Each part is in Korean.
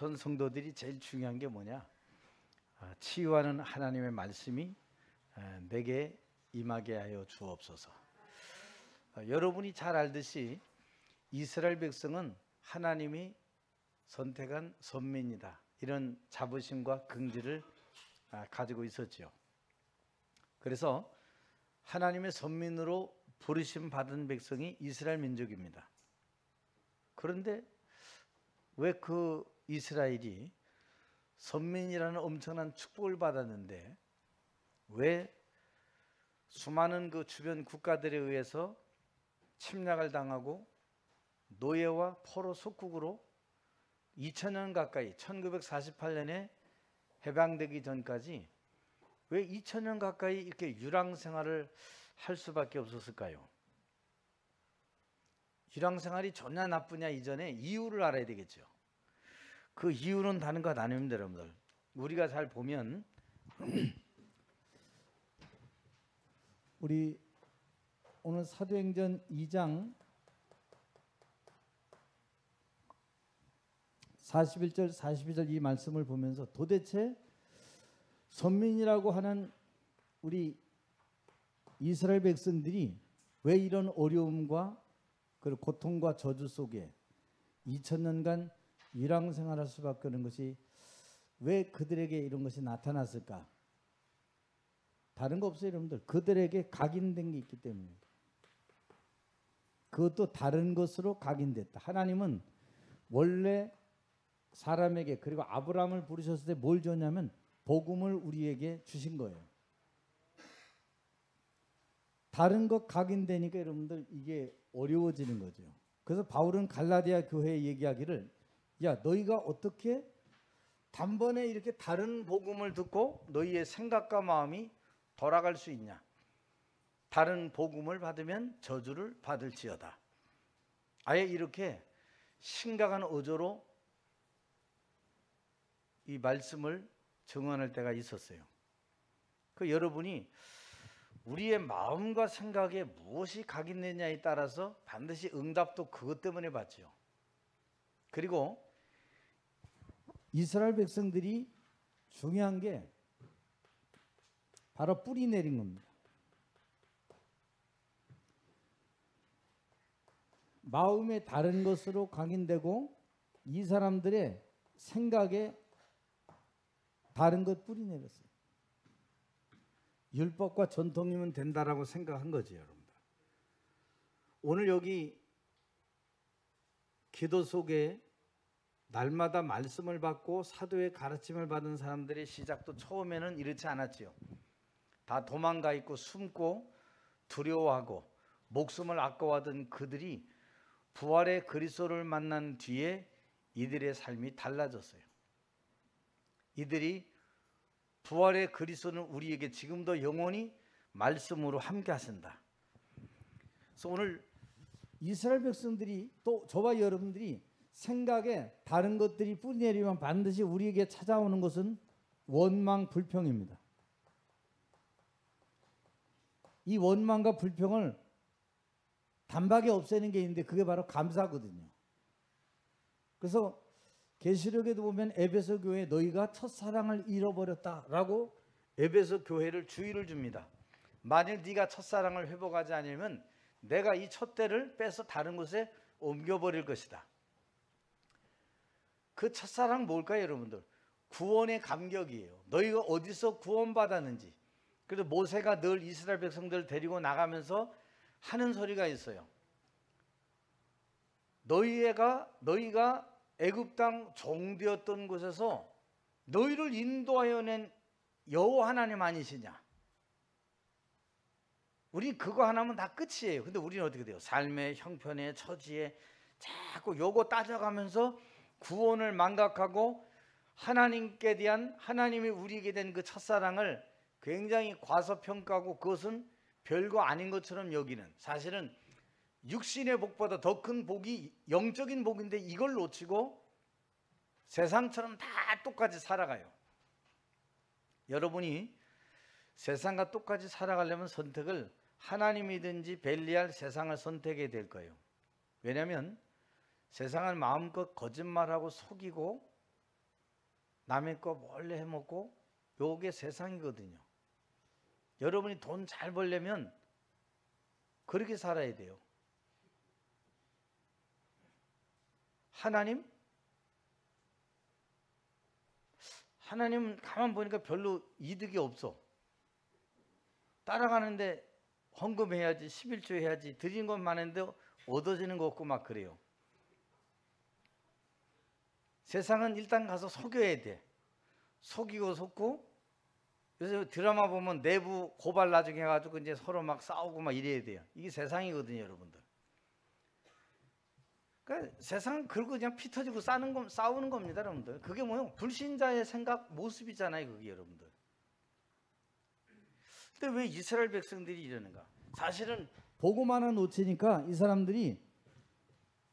전 성도들이 제일 중요한 게 뭐냐? 치유하는 하나님의 말씀이 내게 임하게 하여 주옵소서. 여러분이 잘 알듯이 이스라엘 백성은 하나님이 선택한 선민이다, 이런 자부심과 긍지를 가지고 있었죠. 그래서 하나님의 선민으로 부르심 받은 백성이 이스라엘 민족입니다. 그런데 왜 그 이스라엘이 선민이라는 엄청난 축복을 받았는데 왜 수많은 그 주변 국가들에 의해서 침략을 당하고 노예와 포로 속국으로 2000년 가까이 1948년에 해방되기 전까지 왜 2000년 가까이 이렇게 유랑 생활을 할 수밖에 없었을까요? 유랑 생활이 좋냐 나쁘냐 이전에 이유를 알아야 되겠죠. 그 이유는 다른 것 아닙니다, 여러분들. 우리가 잘 보면 우리 오늘 사도행전 2장 41절 42절 이 말씀을 보면서 도대체 선민이라고 하는 우리 이스라엘 백성들이 왜 이런 어려움과 그리고 고통과 저주 속에 2000년간 유랑 생활할 수밖에 없는 것이 왜 그들에게 이런 것이 나타났을까? 다른 거 없어요, 여러분들. 그들에게 각인된 게 있기 때문입니다. 그것도 다른 것으로 각인됐다. 하나님은 원래 사람에게, 그리고 아브라함을 부르셨을 때 뭘 줬냐면 복음을 우리에게 주신 거예요. 다른 것 각인되니까 여러분들 이게 어려워지는 거죠. 그래서 바울은 갈라디아 교회에 얘기하기를, 야, 너희가 어떻게 단번에 이렇게 다른 복음을 듣고 너희의 생각과 마음이 돌아갈 수 있냐? 다른 복음을 받으면 저주를 받을지어다. 아예 이렇게 심각한 어조로 이 말씀을 증언할 때가 있었어요. 그 여러분이 우리의 마음과 생각에 무엇이 각인되냐에 따라서 반드시 응답도 그것 때문에 받죠. 그리고 이스라엘 백성들이 중요한 게 바로 뿌리 내린 겁니다. 마음에 다른 것으로 각인되고 이 사람들의 생각에 다른 것 뿌리 내렸어요. 율법과 전통이면 된다라고 생각한 거죠, 여러분들. 오늘 여기 기도 속에 날마다 말씀을 받고 사도의 가르침을 받은 사람들의 시작도 처음에는 이렇지 않았지요. 다 도망가 있고 숨고 두려워하고 목숨을 아까워하던 그들이 부활의 그리스도를 만난 뒤에 이들의 삶이 달라졌어요. 이들이 부활의 그리스도는 우리에게 지금도 영원히 말씀으로 함께 하신다. 그래서 오늘 이스라엘 백성들이, 또 저와 여러분들이 생각에 다른 것들이 뿌리 내리면 반드시 우리에게 찾아오는 것은 원망, 불평입니다. 이 원망과 불평을 단박에 없애는 게 있는데 그게 바로 감사거든요. 그래서 계시록에도 보면 에베소 교회 너희가 첫사랑을 잃어버렸다라고 에베소 교회를 주의를 줍니다. 만일 네가 첫사랑을 회복하지 않으면 내가 이 촛대를 빼서 다른 곳에 옮겨버릴 것이다. 그 첫사랑 뭘까요, 여러분들? 구원의 감격이에요. 너희가 어디서 구원받았는지. 그래서 모세가 늘 이스라엘 백성들을 데리고 나가면서 하는 소리가 있어요. 너희가 애굽 땅 종되었던 곳에서 너희를 인도하여 낸 여호와 하나님 아니시냐? 우리 그거 하나면 다 끝이에요. 근데 우리는 어떻게 돼요? 삶의 형편에, 처지에 자꾸 요거 따져가면서 구원을 망각하고 하나님께 대한, 하나님이 우리에게 된 그 첫사랑을 굉장히 과소평가하고 그것은 별거 아닌 것처럼 여기는, 사실은 육신의 복보다 더 큰 복이 영적인 복인데 이걸 놓치고 세상처럼 다 똑같이 살아가요. 여러분이 세상과 똑같이 살아가려면 선택을 하나님이든지 벨리알 세상을 선택해야 될 거예요. 왜냐하면 세상은 마음껏 거짓말하고 속이고 남의 거 몰래 해먹고 요게 세상이거든요. 여러분이 돈 잘 벌려면 그렇게 살아야 돼요. 하나님은 가만 보니까 별로 이득이 없어. 따라가는데 헌금해야지, 11조 해야지, 드린 건 많은데 얻어지는 거 없고 막 그래요. 세상은 일단 가서 속여야 돼. 속이고 속고. 그래서 드라마 보면 내부 고발 나중에 해가지고 이제 서로 막 싸우고 막 이래야 돼요. 이게 세상이거든요, 여러분들. 그러니까 세상은 그러고 그냥 피 터지고 싸우는 겁니다, 여러분들. 그게 뭐예요? 불신자의 생각 모습이잖아요, 그게 여러분들. 근데 왜 이스라엘 백성들이 이러는가? 사실은 보고만 놓치니까 이 사람들이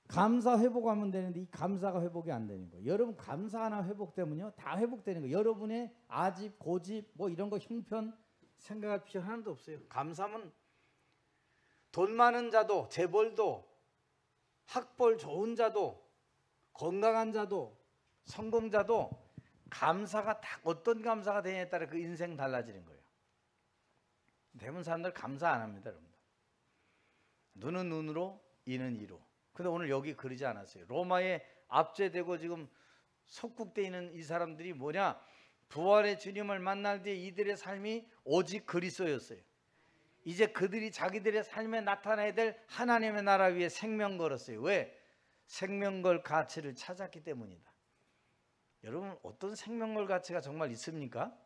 감사 회복하면 되는데 이 감사가 회복이 안 되는 거예요. 여러분 감사 하나 회복되면요 다 회복되는 거예요. 여러분의 아집, 고집 뭐 이런 거 형편 생각할 필요 하나도 없어요. 감사하면 돈 많은 자도 재벌도 학벌 좋은 자도 건강한 자도 성공자도 감사가 다 어떤 감사가 되냐에 따라 그 인생 달라지는 거예요. 대부분 사람들 감사 안 합니다, 여러분들. 눈은 눈으로, 이는 이로. 근데 오늘 여기 그러지 않았어요. 로마에 압제되고 지금 속국돼 있는 이 사람들이 뭐냐? 부활의 주님을 만날 때 이들의 삶이 오직 그리스도였어요. 이제 그들이 자기들의 삶에 나타나야 될 하나님의 나라 위에 생명 걸었어요. 왜? 생명 걸 가치를 찾았기 때문이다. 여러분 어떤 생명 걸 가치가 정말 있습니까?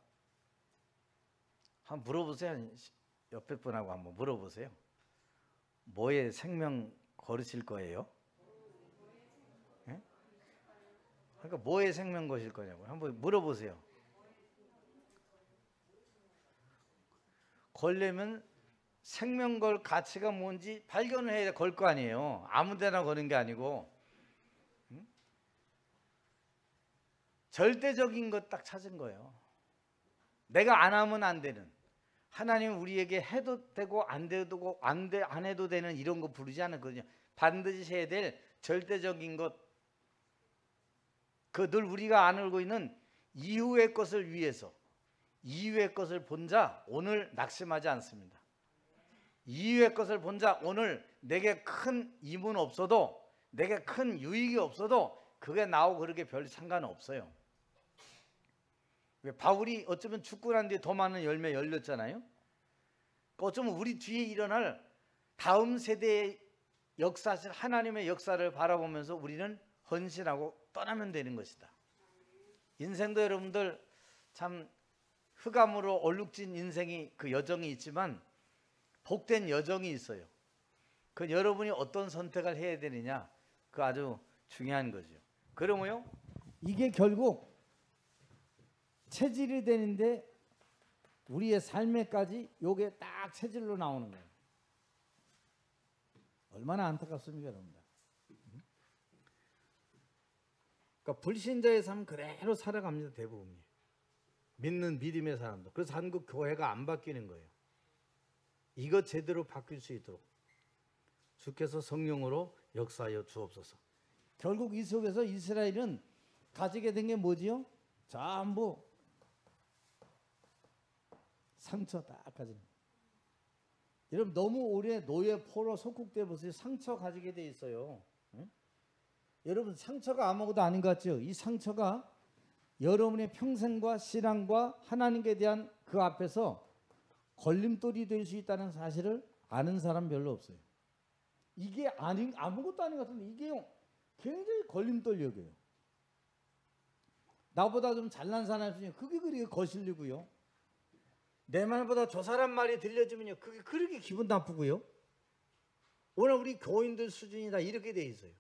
한번 물어보세요. 옆에 분하고 한번 물어보세요. 뭐에 생명 걸으실 거예요? 예? 그러니까 뭐에 생명 거실 거냐고 한번 물어보세요. 걸려면 생명 걸 가치가 뭔지 발견을 해야 걸 거 아니에요. 아무데나 거는 게 아니고 절대적인 것 딱 찾은 거예요. 내가 안 하면 안 되는, 하나님 우리에게 해도 되고 안 해도 되는 이런 거 부르지 않았거든요. 반드시 해야 될 절대적인 것, 그 늘 우리가 안 알고 있는 이후의 것을 위해서, 이후의 것을 본 자 오늘 낙심하지 않습니다. 이후의 것을 본 자 오늘 내게 큰 임은 없어도, 내게 큰 유익이 없어도 그게 나하고 그렇게 별 상관은 없어요. 왜 바울이 어쩌면 죽고 난 뒤에 더 많은 열매 열렸잖아요. 어쩌면 우리 뒤에 일어날 다음 세대의 역사실 하나님의 역사를 바라보면서 우리는 헌신하고 떠나면 되는 것이다. 인생도 여러분들 참 흑암으로 얼룩진 인생이 그 여정이 있지만 복된 여정이 있어요. 그 여러분이 어떤 선택을 해야 되느냐, 그 아주 중요한 거죠. 그러면요 이게 결국 체질이 되는데 우리의 삶에까지 요게 딱 체질로 나오는 거예요. 얼마나 안타깝습니까, 여러분들. 그러니까 불신자의 삶 그대로 살아갑니다, 대부분이. 믿는 믿음의 사람들. 그래서 한국 교회가 안 바뀌는 거예요. 이것 제대로 바뀔 수 있도록 주께서 성령으로 역사하여 주옵소서. 결국 이 속에서 이스라엘은 가지게 된 게 뭐지요? 전부 상처 딱 가지는. 여러분 너무 오래 노예 포로 속국돼 보세요. 상처 가지게 돼 있어요. 응? 여러분 상처가 아무것도 아닌 것 같죠? 이 상처가 여러분의 평생과 신앙과 하나님께 대한 그 앞에서 걸림돌이 될 수 있다는 사실을 아는 사람 별로 없어요. 이게 아무것도 아닌 것 같은데 이게 굉장히 걸림돌 역이에요. 나보다 좀 잘난 사람 중에 그게 그렇게 거슬리고요. 내 말보다 저 사람 말이 들려지면요 그게 그렇게 기분 나쁘고요. 오늘 우리 교인들 수준이 다 이렇게 돼 있어요.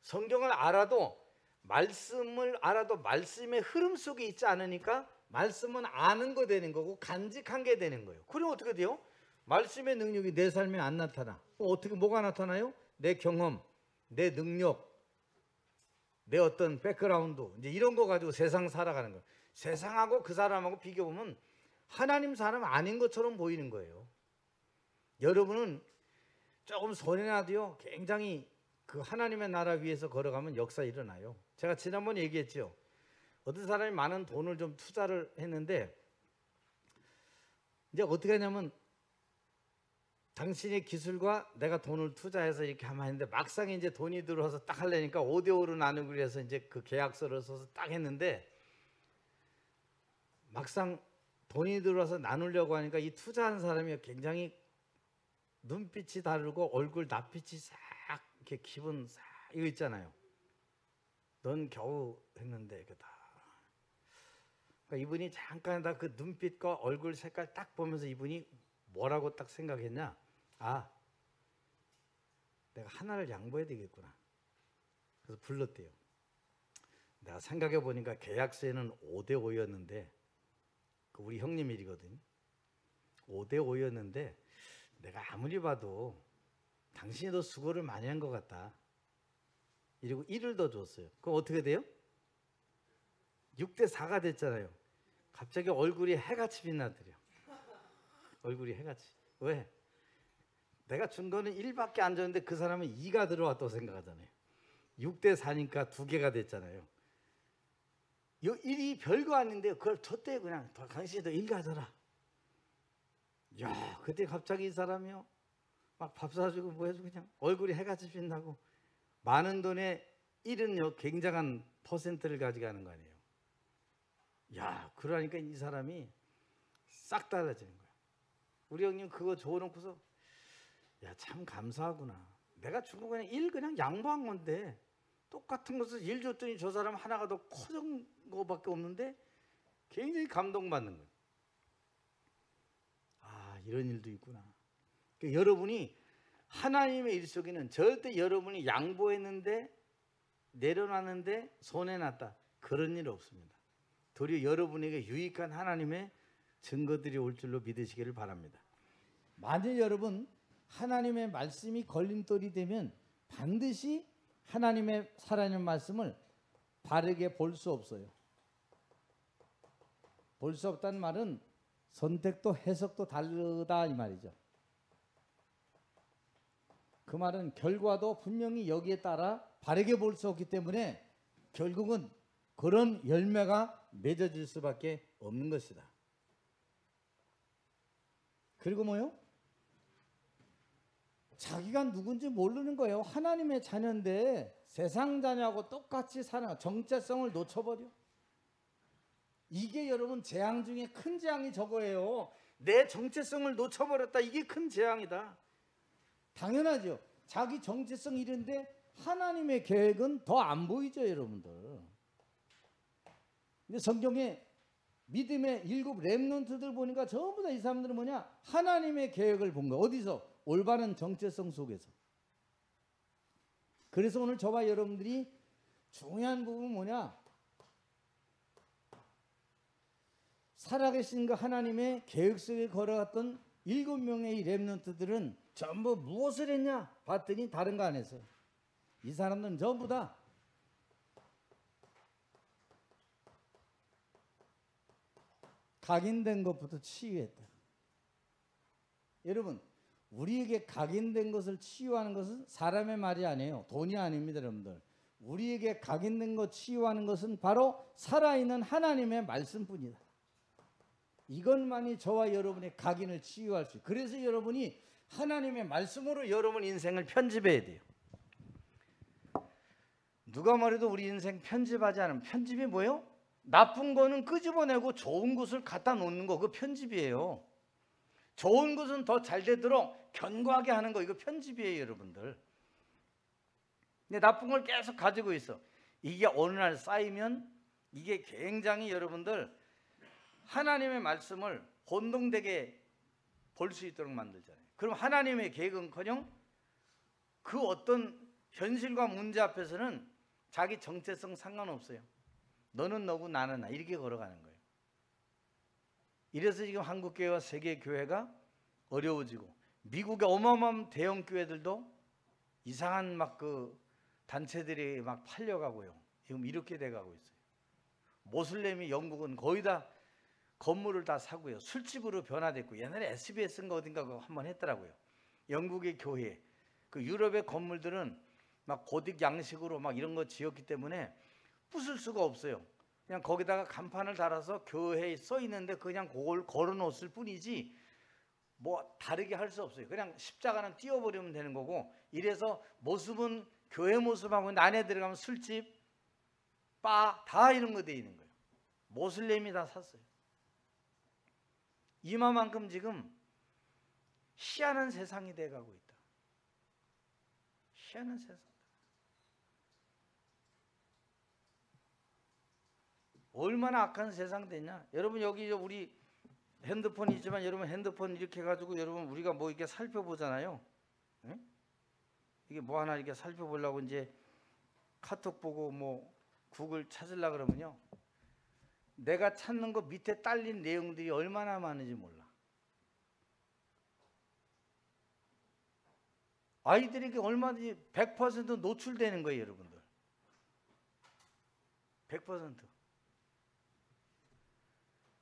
성경을 알아도, 말씀을 알아도 말씀의 흐름 속에 있지 않으니까 말씀은 아는 거 되는 거고 간직한 게 되는 거예요. 그럼 어떻게 돼요? 말씀의 능력이 내 삶에 안 나타나. 어떻게 뭐가 나타나요? 내 경험, 내 능력, 내 어떤 백그라운드, 이제 이런 거 가지고 세상 살아가는 거예요. 세상하고 그 사람하고 비교보면 하나님 사람 아닌 것처럼 보이는 거예요. 여러분은 조금 손해나도요 굉장히 그 하나님의 나라 위에서 걸어가면 역사 일어나요. 제가 지난번에 얘기했죠. 어떤 사람이 많은 돈을 좀 투자를 했는데 이제 어떻게 하냐면 당신의 기술과 내가 돈을 투자해서 이렇게 하면 했는데 막상 이제 돈이 들어와서 딱 하려니까 5대5로 나누기로 해서 이제 그 계약서를 써서 딱 했는데 막상 돈이 들어와서 나누려고 하니까 이 투자한 사람이 굉장히 눈빛이 다르고 얼굴 낯빛이 싹 이렇게 기분 싹 이거 있잖아요. 넌 겨우 했는데 그다. 그러니까 이분이 잠깐 다 그 눈빛과 얼굴 색깔 딱 보면서 이분이 뭐라고 딱 생각했냐? 아, 내가 하나를 양보해야 되겠구나. 그래서 불렀대요. 내가 생각해 보니까 계약서에는 5대5였는데 그 우리 형님 일이거든. 5대5였는데 내가 아무리 봐도 당신이 더 수고를 많이 한 것 같다. 이러고 1을 더 줬어요. 그럼 어떻게 돼요? 6대4가 됐잖아요. 갑자기 얼굴이 해같이 빛나더래요. 얼굴이 해같이. 왜? 내가 준 거는 1밖에 안 줬는데 그 사람은 2가 들어왔다고 생각하잖아요. 6대4니까 2개가 됐잖아요. 이 1이 별거 아닌데 그걸 줬대. 그냥 당신이 더 1 가져라. 야, 그때 갑자기 이 사람이요 막 밥 사주고 뭐 해주고 그냥 얼굴이 해같이 빛나고 많은 돈에 1은요 굉장한 퍼센트를 가져가는 거 아니에요. 야, 그러니까 이 사람이 싹 달라지는 거야. 우리 형님 그거 줘놓고서 야, 참 감사하구나. 내가 준 거 그냥 1 그냥 양보한 건데 똑같은 것을 1 줬더니 저 사람 하나가 더 커진 거밖에 없는데 굉장히 감동받는 거예요. 아, 이런 일도 있구나. 그러니까 여러분이 하나님의 일 속에는 절대 여러분이 양보했는데 내려놨는데 손해났다 그런 일 없습니다. 도리어 여러분에게 유익한 하나님의 증거들이 올 줄로 믿으시기를 바랍니다. 만일 여러분 하나님의 말씀이 걸림돌이 되면 반드시 하나님의 살아있는 말씀을 바르게 볼 수 없어요. 볼 수 없다는 말은 선택도 해석도 다르다 이 말이죠. 그 말은 결과도 분명히 여기에 따라 바르게 볼 수 없기 때문에 결국은 그런 열매가 맺어질 수밖에 없는 것이다. 그리고 뭐요? 자기가 누군지 모르는 거예요. 하나님의 자녀인데 세상 자녀하고 똑같이 사는 정체성을 놓쳐버려. 이게 여러분 재앙 중에 큰 재앙이 저거예요. 내 정체성을 놓쳐버렸다. 이게 큰 재앙이다. 당연하죠. 자기 정체성 이런데 하나님의 계획은 더 안 보이죠, 여러분들. 근데 성경에 믿음의 7 렘넌트들 보니까 전부 다 이 사람들은 뭐냐? 하나님의 계획을 본 거야. 어디서? 올바른 정체성 속에서. 그래서 오늘 저와 여러분들이 중요한 부분은 뭐냐? 살아계신 그 하나님의 계획 속에 걸어갔던 7명의 이 렘넌트들은 전부 무엇을 했냐? 봤더니 다른 거 안 했어요. 이 사람들은 전부 다 각인된 것부터 치유했다. 여러분, 우리에게 각인된 것을 치유하는 것은 사람의 말이 아니에요. 돈이 아닙니다, 여러분들. 우리에게 각인된 것 치유하는 것은 바로 살아있는 하나님의 말씀뿐이다. 이것만이 저와 여러분의 각인을 치유할 수 있어요. 그래서 여러분이 하나님의 말씀으로 여러분 인생을 편집해야 돼요. 누가 말해도 우리 인생 편집하지 않으면 편집이 뭐예요? 나쁜 거는 끄집어내고 좋은 것을 갖다 놓는 거, 그거 편집이에요. 좋은 것은 더 잘 되도록 견고하게 하는 거, 이거 편집이에요, 여러분들. 근데 나쁜 걸 계속 가지고 있어. 이게 어느 날 쌓이면 이게 굉장히 여러분들 하나님의 말씀을 혼동되게 볼 수 있도록 만들잖아요. 그럼 하나님의 계획은커녕 그 어떤 현실과 문제 앞에서는 자기 정체성 상관없어요. 너는 너고 나는 나, 이렇게 걸어가는 거예요. 이래서 지금 한국교회와 세계교회가 어려워지고 미국의 어마어마한 대형 교회들도 이상한 막 그 단체들이 막 팔려가고요. 지금 이렇게 돼가고 있어요. 모슬렘이 영국은 거의 다 건물을 다 사고요. 술집으로 변화됐고, 옛날에 SBS인가 어딘가 그거 한번 했더라고요. 영국의 교회, 그 유럽의 건물들은 막 고딕 양식으로 막 이런 거 지었기 때문에 부술 수가 없어요. 그냥 거기다가 간판을 달아서 교회에 써 있는데 그냥 그걸 걸어 놓았을 뿐이지 뭐 다르게 할 수 없어요. 그냥 십자가는 띄워버리면 되는 거고, 이래서 모습은 교회 모습하고 안에 들어가면 술집, 바 다 이런 거 돼 있는 거예요. 모슬렘이 다 샀어요. 이마만큼 지금 희한한 세상이 돼가고 있다. 희한한 세상. 얼마나 악한 세상 되냐. 여러분 여기 우리 핸드폰이 있지만 여러분 핸드폰 이렇게 해가지고 여러분 우리가 뭐 이렇게 살펴보잖아요. 응? 이게 뭐 하나 이렇게 살펴보려고 이제 카톡 보고 뭐 구글 찾으려 그러면요, 내가 찾는 거 밑에 딸린 내용들이 얼마나 많은지 몰라. 아이들에게 얼마든지 100% 노출되는 거예요, 여러분들. 100%.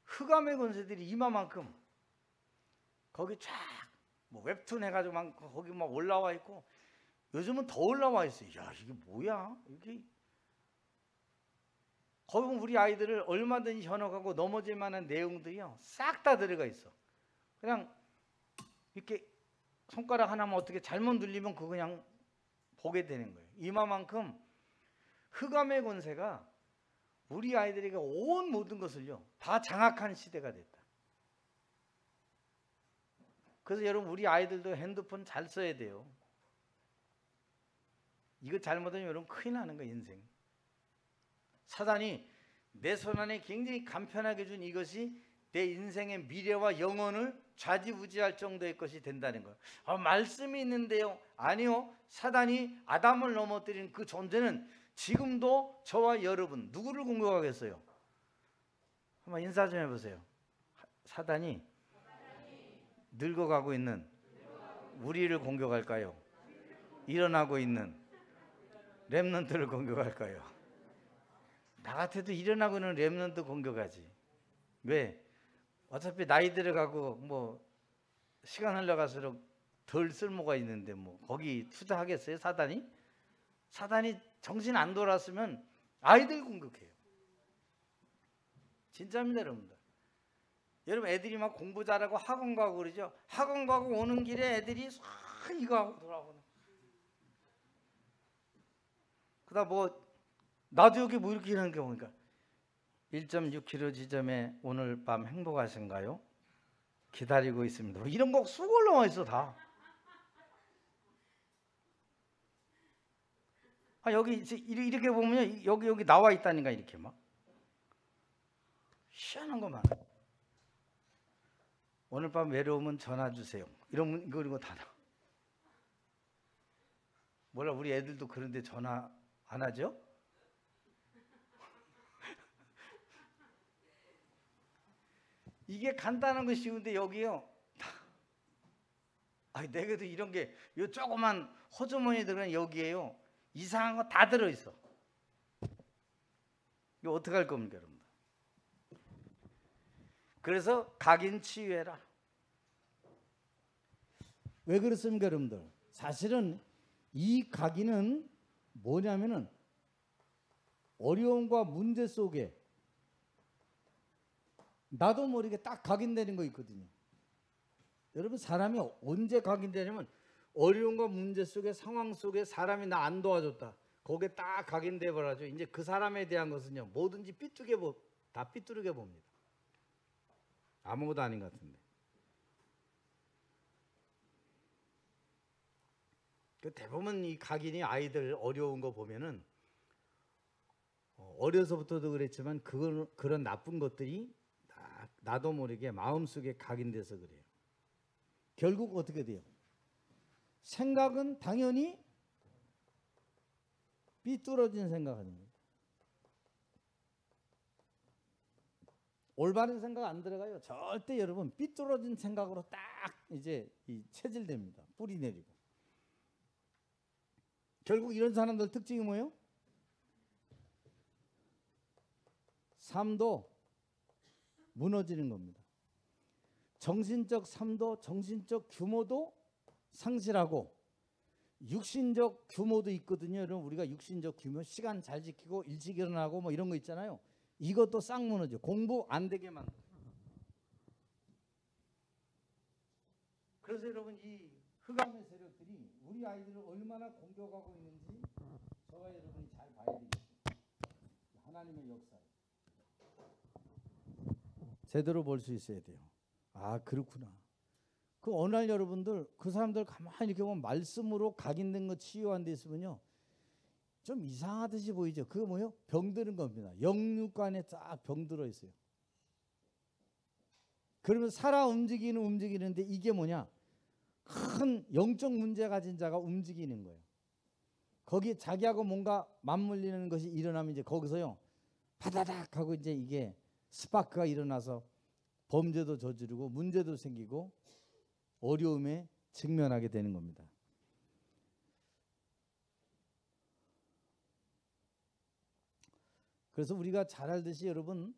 흑암의 권세들이 이마만큼 거기 쫙 뭐 웹툰 해가지고 막 거기 막 올라와 있고, 요즘은 더 올라와 있어요. 야, 이게 뭐야? 이게 거기 보면 우리 아이들을 얼마든지 현혹하고 넘어질 만한 내용들이요 싹 다 들어가 있어. 그냥 이렇게 손가락 하나만 어떻게 잘못 눌리면 그거 그냥 보게 되는 거예요. 이마만큼 흑암의 권세가 우리 아이들에게 온 모든 것을요 다 장악한 시대가 됐다. 그래서 여러분 우리 아이들도 핸드폰 잘 써야 돼요. 이거 잘못하면 여러분 큰일 나는 거예요, 인생. 사단이 내 손안에 굉장히 간편하게 준 이것이 내 인생의 미래와 영혼을 좌지우지할 정도의 것이 된다는 거예요. 말씀이 있는데요. 아니요. 사단이 아담을 넘어뜨린 그 존재는 지금도 저와 여러분 누구를 공격하겠어요? 한번 인사 좀 해보세요. 사단이 늙어가고 있는 우리를 공격할까요? 일어나고 있는 렘넌트를 공격할까요? 나 같아도 일어나고 있는 렘넌트 공격하지. 왜? 어차피 나이 들어가고 뭐 시간 흘러갈수록 덜 쓸모가 있는데 뭐 거기 투자하겠어요, 사단이? 사단이 정신 안 돌았으면 아이들 공격해요. 진짜입니다, 여러분들. 여러분 애들이 막 공부 잘하고 학원 가고 그러죠. 학원 가고 오는 길에 애들이 싹 이거 하고 돌아오고. 그다음 뭐 나도 여기 뭐 이렇게 하는 게 보니까 1.6km 지점에 오늘 밤 행복하신가요? 기다리고 있습니다. 이런 거 쑥 올라와 있어 다. 여기 이렇게 보면 여기 나와 있다니까 이렇게 막 희한한 거 많아. 오늘 밤 외로우면 전화 주세요. 이런 거 다 나. 몰라 우리 애들도 그런데 전화 안 하죠? 이게 간단한 거 쉬운데 여기요. 내게도 이런 게 요 조그만 호주머니 들어간 여기에요. 이상한 거 다 들어있어. 이거 어떻게 할 겁니까, 여러분들? 그래서 각인 치유해라. 왜 그렇습니까, 여러분들? 사실은 이 각인은 뭐냐면은 어려움과 문제 속에 나도 모르게 딱 각인되는 거 있거든요. 여러분 사람이 언제 각인되냐면 어려움과 문제 속에 상황 속에 사람이 나 안 도와줬다. 거기에 딱 각인돼 버려죠. 이제 그 사람에 대한 것은요 뭐든지 다 삐뚤게 봅니다. 아무것도 아닌 것 같은데. 대부분 이 각인이 아이들 어려운 거 보면은 어려서부터도 그랬지만 그런 나쁜 것들이 나도 모르게 마음속에 각인돼서 그래요. 결국 어떻게 돼요? 생각은 당연히 삐뚤어진 생각 아닙니까? 올바른 생각 안 들어가요. 절대 여러분 삐뚤어진 생각으로 딱 이제 체질됩니다. 뿌리 내리고. 결국 이런 사람들 특징이 뭐예요? 삶도 무너지는 겁니다. 정신적 삶도, 정신적 규모도 상실하고 육신적 규모도 있거든요. 여러분 우리가 육신적 규모, 시간 잘 지키고 일찍 일어나고 뭐 이런 거 있잖아요. 이것도 싹 무너져. 공부 안 되게 만들어. 그래서 여러분 이 흑암의 세력들이 우리 아이들을 얼마나 공격하고 있는지 저와 여러분이 잘 봐야 되겠어요. 하나님의 역사 제대로 볼 수 있어야 돼요. 아 그렇구나. 그 어느 날 여러분들 그 사람들 가만히 이렇게 보면 말씀으로 각인된 거 치유한 데 있으면요 좀 이상하듯이 보이죠. 그거 뭐예요? 병드는 겁니다. 영육간에 쫙 병들어 있어요. 그러면 살아 움직이는데 이게 뭐냐? 큰 영적 문제 가진 자가 움직이는 거예요. 거기에 자기하고 뭔가 맞물리는 것이 일어나면 이제 거기서요 바다닥 하고 이제 이게 스파크가 일어나서 범죄도 저지르고 문제도 생기고 어려움에 직면하게 되는 겁니다. 그래서 우리가 잘 알듯이 여러분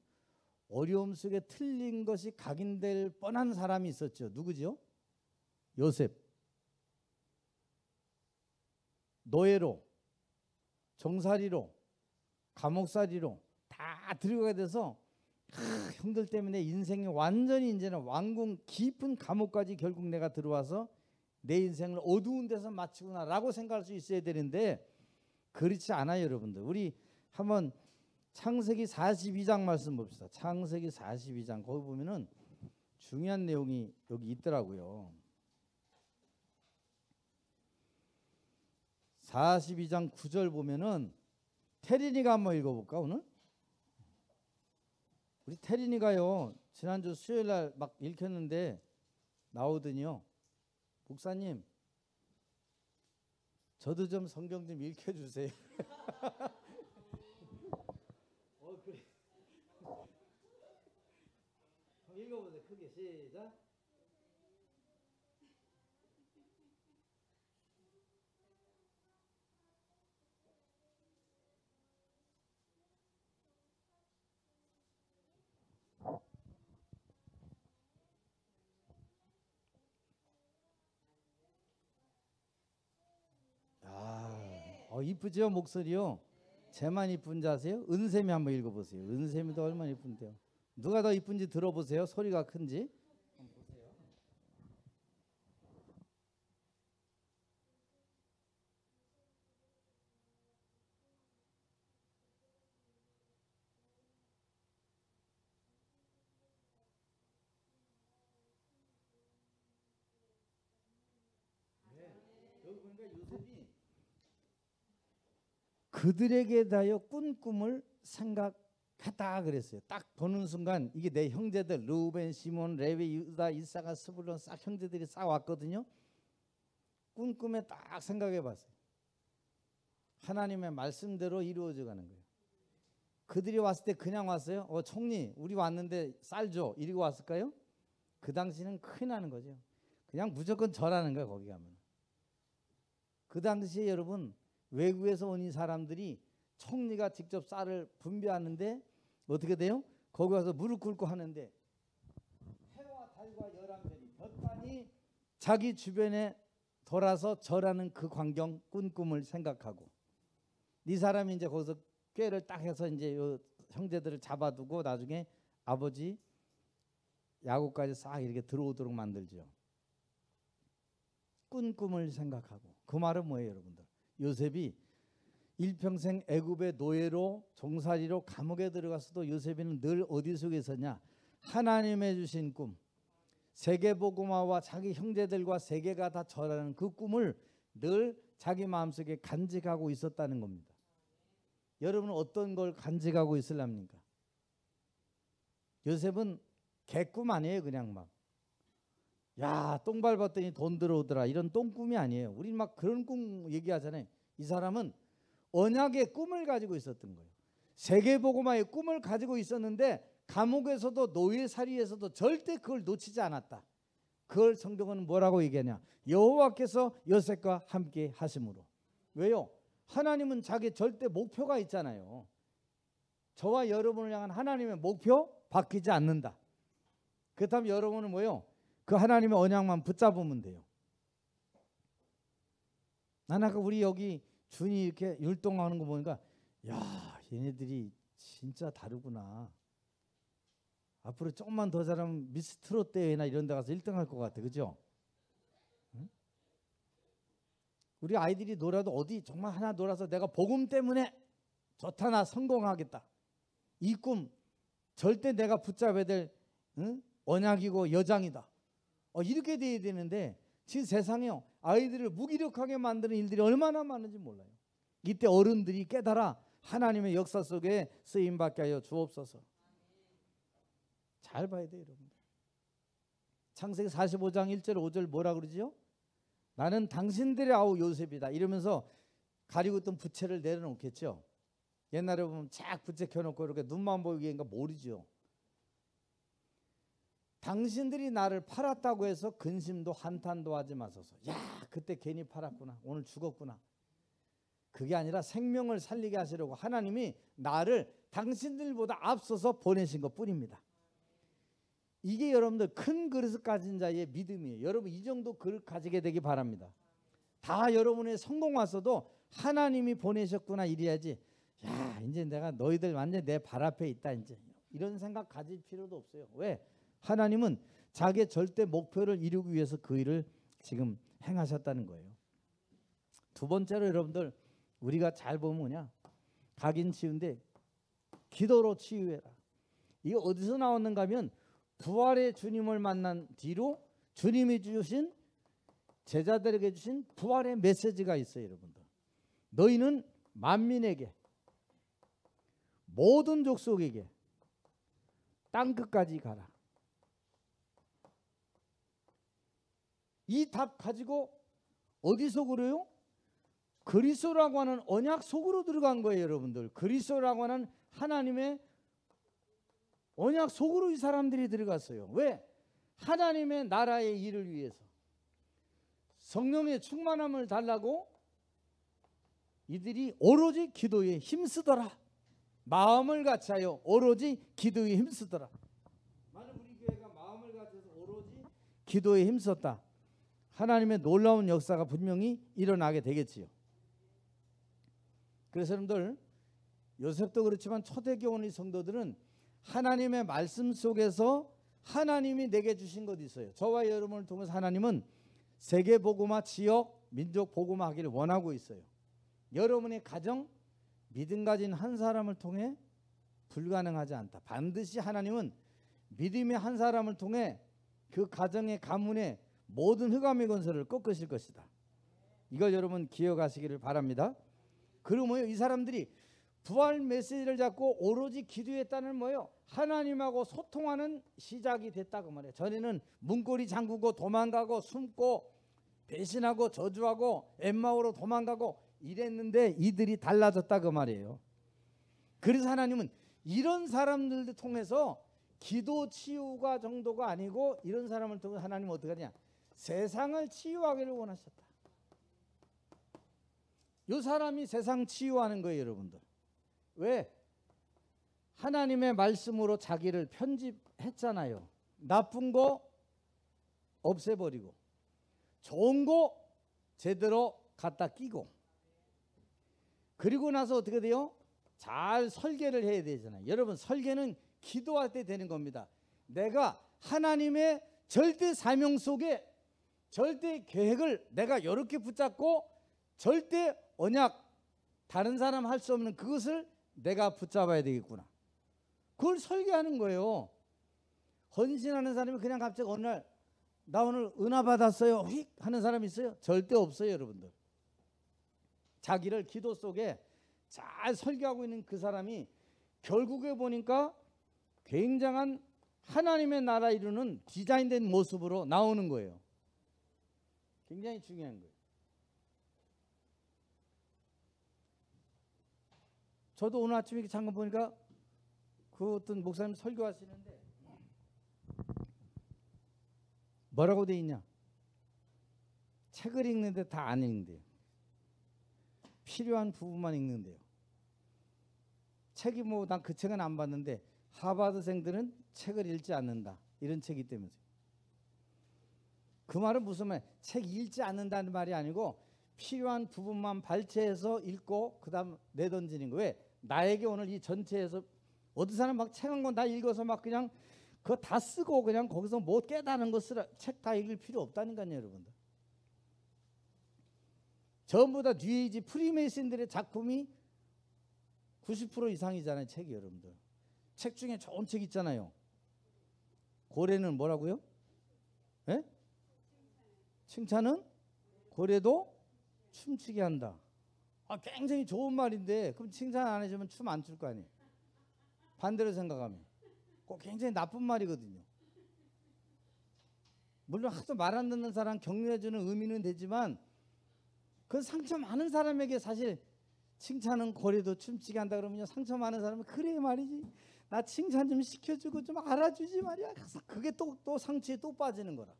어려움 속에 틀린 것이 각인될 뻔한 사람이 있었죠. 누구죠? 요셉. 노예로, 종살이로, 감옥살이로 다 들어가게 돼서 형들 때문에 인생이 완전히 이제는 왕궁 깊은 감옥까지 결국 내가 들어와서 내 인생을 어두운 데서 마치구나라고 생각할 수 있어야 되는데 그렇지 않아요, 여러분들. 우리 한번 창세기 42장 말씀 봅시다. 창세기 42장 거기 보면은 중요한 내용이 여기 있더라고요. 42장 9절 보면은 태린이가 한번 읽어볼까 오늘? 우리 태린이가요 지난주 수요일날 막 읽혔는데 나오더니요 목사님 저도 좀 성경 좀 읽혀주세요. 그래. 읽어보세요. 크게 시작. 이쁘죠 목소리요. 쟤만 이쁜지 아세요? 은샘이 한번 읽어보세요. 은샘이도 얼마나 이쁜데요. 누가 더 이쁜지 들어보세요. 소리가 큰지. 한번 보세요. 네. 여기 보니까 요셉이 그들에게 대하여 꾼 꿈을 생각했다 그랬어요. 딱 보는 순간 이게 내 형제들 르우벤, 시몬, 레위, 유다, 이사가, 스불론 싹 형제들이 싹 왔거든요. 꾼 꿈에 딱 생각해 봤어요. 하나님의 말씀대로 이루어져 가는 거예요. 그들이 왔을 때 그냥 왔어요? 총리 우리 왔는데 쌀 줘 이러고 왔을까요? 그 당시는 큰일 나는 거죠. 그냥 무조건 절하는 거예요. 거기 가면. 그 당시에 여러분 외국에서 온 이 사람들이 총리가 직접 쌀을 분배하는데 어떻게 돼요? 거기 와서 무릎 꿇고 하는데 해와 달과 11별이 볕간이 자기 주변에 돌아서 절하는 그 광경 꾼 꿈을 생각하고 이 사람이 이제 거기서 꾀를 딱 해서 이제 요 형제들을 잡아두고 나중에 아버지 야곱까지 싹 이렇게 들어오도록 만들죠. 꾼 꿈을 생각하고 그 말은 뭐예요, 여러분들? 요셉이 일평생 애굽의 노예로 종살이로 감옥에 들어갔어도 요셉이는 늘 어디 속에 있었냐? 하나님의 주신 꿈, 세계복음화와 자기 형제들과 세계가 다 절하는 그 꿈을 늘 자기 마음속에 간직하고 있었다는 겁니다. 여러분은 어떤 걸 간직하고 있으랍니까? 요셉은 개꿈 아니에요. 그냥 막 야, 똥 밟았더니 돈 들어오더라 이런 똥꿈이 아니에요. 우리 막 그런 꿈 얘기하잖아요. 이 사람은 언약의 꿈을 가지고 있었던 거예요. 세계복음화의 꿈을 가지고 있었는데 감옥에서도 노예살이에서도 절대 그걸 놓치지 않았다. 그걸 성경은 뭐라고 얘기하냐? 여호와께서 요셉과 함께 하심으로. 왜요? 하나님은 자기 절대 목표가 있잖아요. 저와 여러분을 향한 하나님의 목표 바뀌지 않는다. 그렇다면 여러분은 뭐예요? 그 하나님의 언약만 붙잡으면 돼요. 난 아까 우리 여기 준이 이렇게 율동하는 거 보니까 야 얘네들이 진짜 다르구나. 앞으로 조금만 더 잘하면 미스 트롯 대회나 이런 데 가서 1등 할 것 같아. 그죠? 응? 우리 아이들이 놀아도 어디 정말 하나 놀아서 내가 복음 때문에 좋다, 나 성공하겠다. 이 꿈 절대 내가 붙잡아야 될 언약이고 여장이다. 이렇게 돼야 되는데 지금 세상에요, 아이들을 무기력하게 만드는 일들이 얼마나 많은지 몰라요. 이때 어른들이 깨달아 하나님의 역사 속에 쓰임받게 하여 주옵소서. 잘 봐야 돼요, 여러분들. 창세기 45장 1절 5절 뭐라 그러지요? 나는 당신들의 아우 요셉이다 이러면서 가리고 있던 부채를 내려놓겠죠. 옛날에 보면 쫙 부채 켜놓고 이렇게 눈만 보이기인가 모르죠. 당신들이 나를 팔았다고 해서 근심도 한탄도 하지 마소서. 야, 그때 괜히 팔았구나, 오늘 죽었구나. 그게 아니라 생명을 살리게 하시려고 하나님이 나를 당신들보다 앞서서 보내신 것 뿐입니다. 이게 여러분들 큰 그릇을 가진 자의 믿음이에요. 여러분 이 정도 그릇 가지게 되기 바랍니다. 다 여러분의 성공 왔어도 하나님이 보내셨구나 이래야지, 야 이제 내가 너희들 완전 내 발 앞에 있다 이제 이런 생각 가질 필요도 없어요. 왜? 하나님은 자기의 절대 목표를 이루기 위해서 그 일을 지금 행하셨다는 거예요. 두 번째로 여러분들 우리가 잘 보면 뭐냐, 가긴 치유인데 기도로 치유해라. 이게 어디서 나왔는가 하면 부활의 주님을 만난 뒤로 주님이 주신 제자들에게 주신 부활의 메시지가 있어요. 여러분들, 너희는 만민에게 모든 족속에게 땅끝까지 가라. 이 답 가지고 어디서 그래요? 그리스도라고 하는 언약 속으로 들어간 거예요. 여러분들, 그리스도라고 하는 하나님의 언약 속으로 이 사람들이 들어갔어요. 왜? 하나님의 나라의 일을 위해서 성령의 충만함을 달라고 이들이 오로지 기도에 힘쓰더라. 마음을 같이하여 오로지 기도에 힘쓰더라. 많은 우리 교회가 마음을 같이해서 오로지 기도에 힘썼다. 하나님의 놀라운 역사가 분명히 일어나게 되겠지요. 그래서 여러분들, 요셉도 그렇지만 초대교원의 성도들은 하나님의 말씀 속에서 하나님이 내게 주신 것이 있어요. 저와 여러분을 통해서 하나님은 세계 복음화, 지역, 민족 복음화 하기를 원하고 있어요. 여러분의 가정, 믿음 가진 한 사람을 통해 불가능하지 않다. 반드시 하나님은 믿음의 한 사람을 통해 그 가정의 가문의 모든 흑암의 건설을 꺾으실 것이다. 이걸 여러분 기억하시기를 바랍니다. 그리고 뭐예요? 이 사람들이 부활 메시지를 잡고 오로지 기도했다는 뭐예요? 하나님하고 소통하는 시작이 됐다고 말해요. 전에는 문고리 잠그고 도망가고 숨고 배신하고 저주하고 엠마오로 도망가고 이랬는데 이들이 달라졌다 그 말이에요. 그래서 하나님은 이런 사람들을 통해서 기도 치유가 정도가 아니고 이런 사람을 통해서 하나님은 어떻게 하냐, 세상을 치유하기를 원하셨다. 이 사람이 세상 치유하는 거예요. 여러분들, 왜? 하나님의 말씀으로 자기를 편집했잖아요. 나쁜 거 없애버리고 좋은 거 제대로 갖다 끼고, 그리고 나서 어떻게 돼요? 잘 설계를 해야 되잖아요. 여러분, 설계는 기도할 때 되는 겁니다. 내가 하나님의 절대 사명 속에 절대 계획을 내가 이렇게 붙잡고 절대 언약, 다른 사람 할 수 없는 그것을 내가 붙잡아야 되겠구나. 그걸 설계하는 거예요. 헌신하는 사람이 그냥 갑자기 어느 날 나 오늘 은하 받았어요 휙 하는 사람이 있어요? 절대 없어요. 여러분들, 자기를 기도 속에 잘 설계하고 있는 그 사람이 결국에 보니까 굉장한 하나님의 나라 이루는 디자인된 모습으로 나오는 거예요. 굉장히 중요한 거예요. 저도 오늘 아침에 잠깐 보니까 그 어떤 목사님 설교하시는데 뭐라고 돼 있냐, 책을 읽는데 다 안 읽는데요. 필요한 부분만 읽는데요. 책이 뭐 난 그 책은 안 봤는데 하버드생들은 책을 읽지 않는다 이런 책이 때문에. 그 말은 무슨 말? 책 읽지 않는다는 말이 아니고 필요한 부분만 발췌해서 읽고 그 다음 내던지는 거예요. 왜? 나에게 오늘 이 전체에서 어떤 사람 막 책 한 권 다 읽어서 막 그냥 그거 다 쓰고 그냥 거기서 뭐 깨닫는 거 쓰라 책 다 읽을 필요 없다니까요, 여러분들. 전부 다 뉴에이지 프리메이슨들의 작품이 90% 이상이잖아요, 책이. 여러분들 책 중에 좋은 책 있잖아요. 고래는 뭐라고요? 예? 칭찬은 고래도 춤추게 한다. 아, 굉장히 좋은 말인데 그럼 칭찬 안 해주면 춤 안 출 거 아니에요. 반대로 생각하면 꼭 굉장히 나쁜 말이거든요. 물론 하도 말 안 듣는 사람 격려해주는 의미는 되지만 그 상처 많은 사람에게 사실 칭찬은 고래도 춤추게 한다 그러면요, 상처 많은 사람은 그래 말이지, 나 칭찬 좀 시켜주고 좀 알아주지 말이야. 그게 또 상처에 또 빠지는 거라.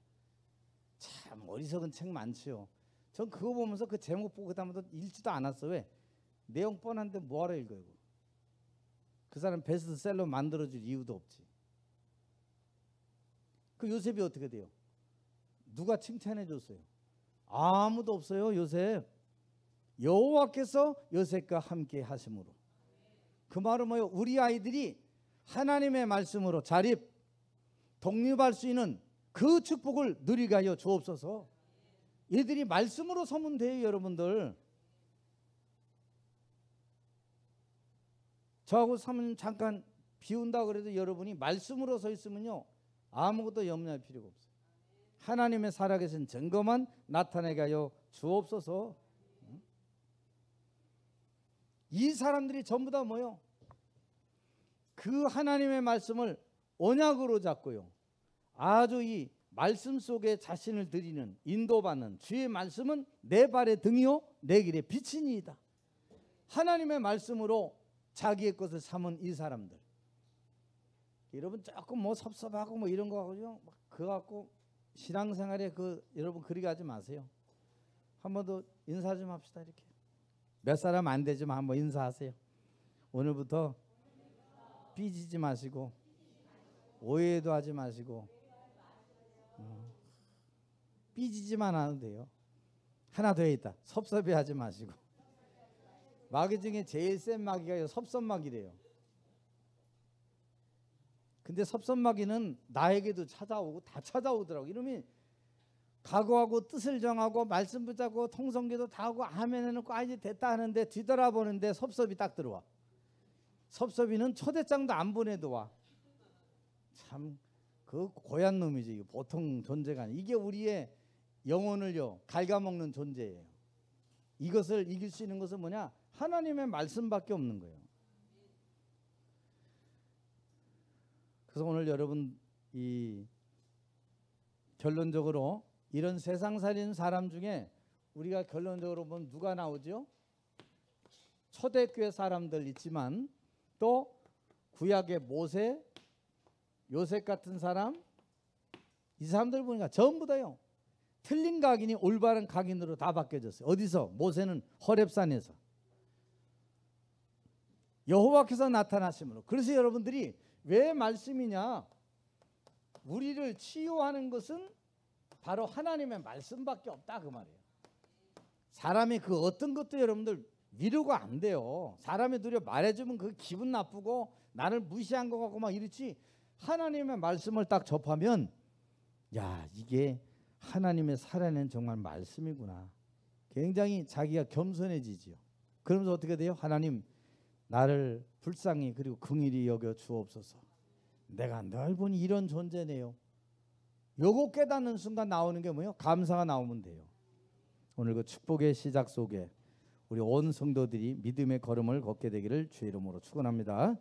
참 어리석은 책 많지요. 전 그거 보면서 그 제목 보고 그다음부터 읽지도 않았어. 왜? 내용 뻔한데 뭐하러 읽어요. 그 사람 베스트셀러 만들어줄 이유도 없지. 그 요셉이 어떻게 돼요? 누가 칭찬해 줬어요? 아무도 없어요. 요셉. 여호와께서 요셉과 함께 하심으로. 그 말은 뭐예요? 우리 아이들이 하나님의 말씀으로 자립, 독립할 수 있는 그 축복을 누리게 하여 주옵소서. 얘들이 말씀으로 서면 돼요, 여러분들. 저하고 사모님 잠깐 비운다 그래도 여러분이 말씀으로 서 있으면요, 아무것도 염려할 필요가 없어요. 하나님의 살아계신 증거만 나타내게 하여 주옵소서. 이 사람들이 전부 다 뭐요? 그 하나님의 말씀을 언약으로 잡고요, 아주 이 말씀 속에 자신을 드리는, 인도받는 주의 말씀은 내 발의 등이요 내 길의 빛이니이다. 하나님의 말씀으로 자기의 것을 삼은 이 사람들. 여러분 조금 뭐 섭섭하고 뭐 이런 거 하고요, 그거 갖고 신앙생활에 여러분 그리 가지 마세요. 한 번 더 인사 좀 합시다. 이렇게 몇 사람 안 되지만 한번 인사하세요. 오늘부터 삐지지 마시고 오해도 하지 마시고 삐지지만 않아도 돼요. 하나 더 있다. 섭섭해하지 마시고. 마귀 중에 제일 센 마귀가 섭섭마귀래요. 근데 섭섭마귀는 나에게도 찾아오고 다 찾아오더라고. 이러면 각오하고 뜻을 정하고 말씀 붙잡고 통성기도 다 하고 아멘 해놓고 아 이제 됐다 하는데 뒤돌아보는데 섭섭이 딱 들어와. 섭섭이는 초대장도 안 보내도 와. 참 그 고얀 놈이지. 보통 존재가 아니에요. 이게 우리의 영혼을요 갉아먹는 존재예요. 이것을 이길 수 있는 것은 뭐냐? 하나님의 말씀밖에 없는 거예요. 그래서 오늘 여러분 이 결론적으로 이런 세상살이는 사람 중에 우리가 결론적으로 보면 누가 나오죠? 초대교회 사람들 있지만 또 구약의 모세, 요셉 같은 사람, 이 사람들 보니까 전부 다요 틀린 각인이 올바른 각인으로 다 바뀌어졌어요. 어디서? 모세는 호렙산에서 여호와께서 나타나심으로. 그래서 여러분들이 왜 말씀이냐? 우리를 치유하는 것은 바로 하나님의 말씀밖에 없다 그 말이에요. 사람이 그 어떤 것도 여러분들 위로가 안 돼요. 사람이 누려 말해주면 그 기분 나쁘고 나를 무시한 것 같고 막 이렇지, 하나님의 말씀을 딱 접하면 야 이게 하나님의 살아낸 정말 말씀이구나. 굉장히 자기가 겸손해지지요. 그러면서 어떻게 돼요? 하나님 나를 불쌍히 그리고 긍휼히 여겨 주옵소서. 내가 널 보니 이런 존재네요. 요거 깨닫는 순간 나오는 게 뭐예요? 감사가 나오면 돼요. 오늘 그 축복의 시작 속에 우리 온 성도들이 믿음의 걸음을 걷게 되기를 주의 이름으로 축원합니다.